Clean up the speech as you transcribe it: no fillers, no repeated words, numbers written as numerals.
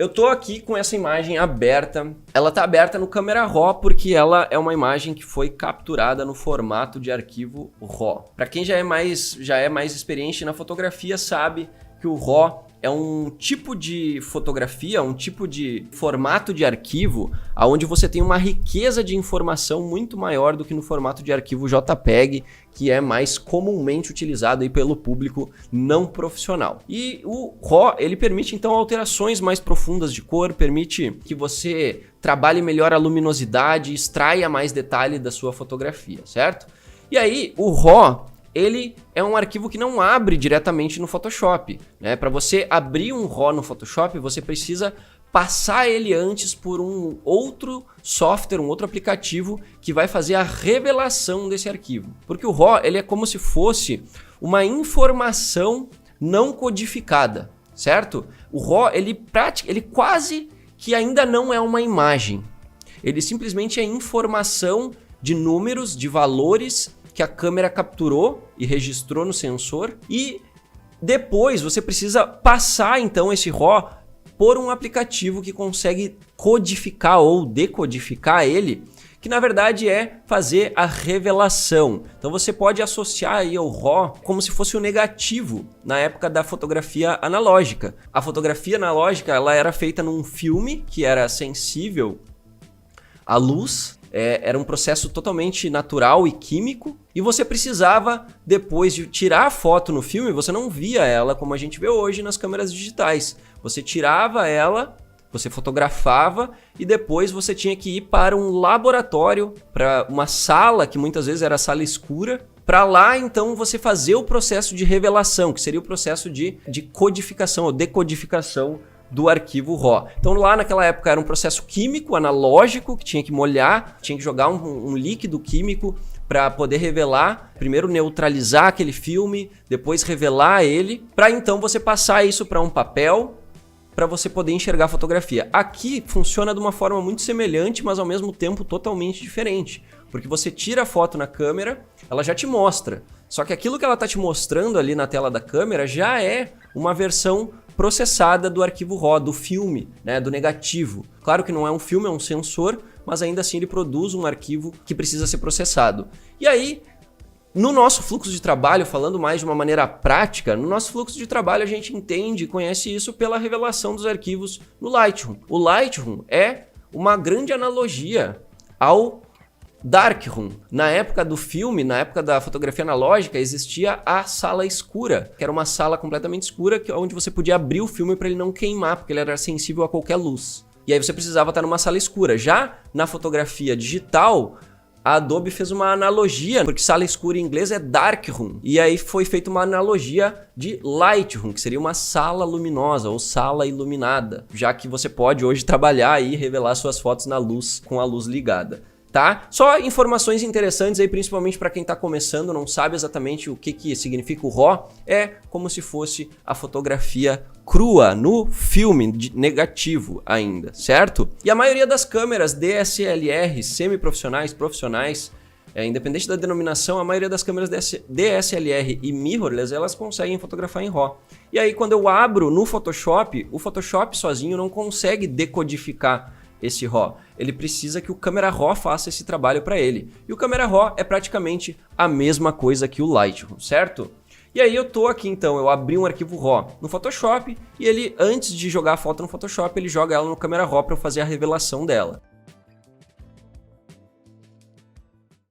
Eu tô aqui com essa imagem aberta. Ela tá aberta no Camera Raw porque ela é uma imagem que foi capturada no formato de arquivo RAW. Para quem já é mais experiente na fotografia sabe que o RAW é um tipo de fotografia, um tipo de formato de arquivo onde você tem uma riqueza de informação muito maior do que no formato de arquivo JPEG, que é mais comumente utilizado aí pelo público não profissional. E o RAW, ele permite então alterações mais profundas de cor, permite que você trabalhe melhor a luminosidade, extraia mais detalhe da sua fotografia, certo? E aí, o RAW, ele é um arquivo que não abre diretamente no Photoshop, né? Para você abrir um RAW no Photoshop, você precisa passar ele antes por um outro software, um outro aplicativo que vai fazer a revelação desse arquivo. Porque o RAW, ele é como se fosse uma informação não codificada, certo? O RAW, ele quase que ainda não é uma imagem. Ele simplesmente é informação de números, de valores que a câmera capturou e registrou no sensor, e depois você precisa passar então esse RAW por um aplicativo que consegue codificar ou decodificar ele, que na verdade é fazer a revelação. Então você pode associar aí ao RAW como se fosse o negativo na época da fotografia analógica. A fotografia analógica, ela era feita num filme que era sensível à luz. Era um processo totalmente natural e químico, e você precisava, depois de tirar a foto no filme, você não via ela como a gente vê hoje nas câmeras digitais. Você tirava ela, você fotografava e depois você tinha que ir para um laboratório, para uma sala, que muitas vezes era a sala escura, para lá então você fazer o processo de revelação, que seria o processo de codificação ou decodificação do arquivo RAW. Então lá naquela época era um processo químico, analógico, que tinha que molhar, tinha que jogar um líquido químico para poder revelar, primeiro neutralizar aquele filme, depois revelar ele, para então você passar isso para um papel, para você poder enxergar a fotografia. Aqui funciona de uma forma muito semelhante, mas ao mesmo tempo totalmente diferente, porque você tira a foto na câmera, ela já te mostra, só que aquilo que ela está te mostrando ali na tela da câmera já é uma versão processada do arquivo RAW, do filme, né, do negativo. Claro que não é um filme, é um sensor, mas ainda assim ele produz um arquivo que precisa ser processado. E aí, no nosso fluxo de trabalho, falando mais de uma maneira prática, no nosso fluxo de trabalho a gente entende e conhece isso pela revelação dos arquivos no Lightroom. O Lightroom é uma grande analogia ao Darkroom. Na época do filme, na época da fotografia analógica, existia a sala escura, que era uma sala completamente escura, onde você podia abrir o filme para ele não queimar, porque ele era sensível a qualquer luz. E aí você precisava estar numa sala escura. Já na fotografia digital, a Adobe fez uma analogia, porque sala escura em inglês é Darkroom. E aí foi feita uma analogia de Lightroom, que seria uma sala luminosa ou sala iluminada, já que você pode hoje trabalhar e revelar suas fotos na luz, com a luz ligada. Tá? Só informações interessantes aí, principalmente para quem está começando, não sabe exatamente o que significa o RAW. É como se fosse a fotografia crua no filme, negativo ainda, certo? E a maioria das câmeras DSLR, semi-profissionais, profissionais, independente da denominação, a maioria das câmeras DSLR e mirrorless, elas conseguem fotografar em RAW. E aí quando eu abro no Photoshop, o Photoshop sozinho não consegue decodificar esse RAW. Ele precisa que o Camera Raw faça esse trabalho para ele. E o Camera Raw é praticamente a mesma coisa que o Lightroom, certo? E aí eu tô aqui então, eu abri um arquivo RAW no Photoshop e ele, antes de jogar a foto no Photoshop, ele joga ela no Camera Raw para eu fazer a revelação dela.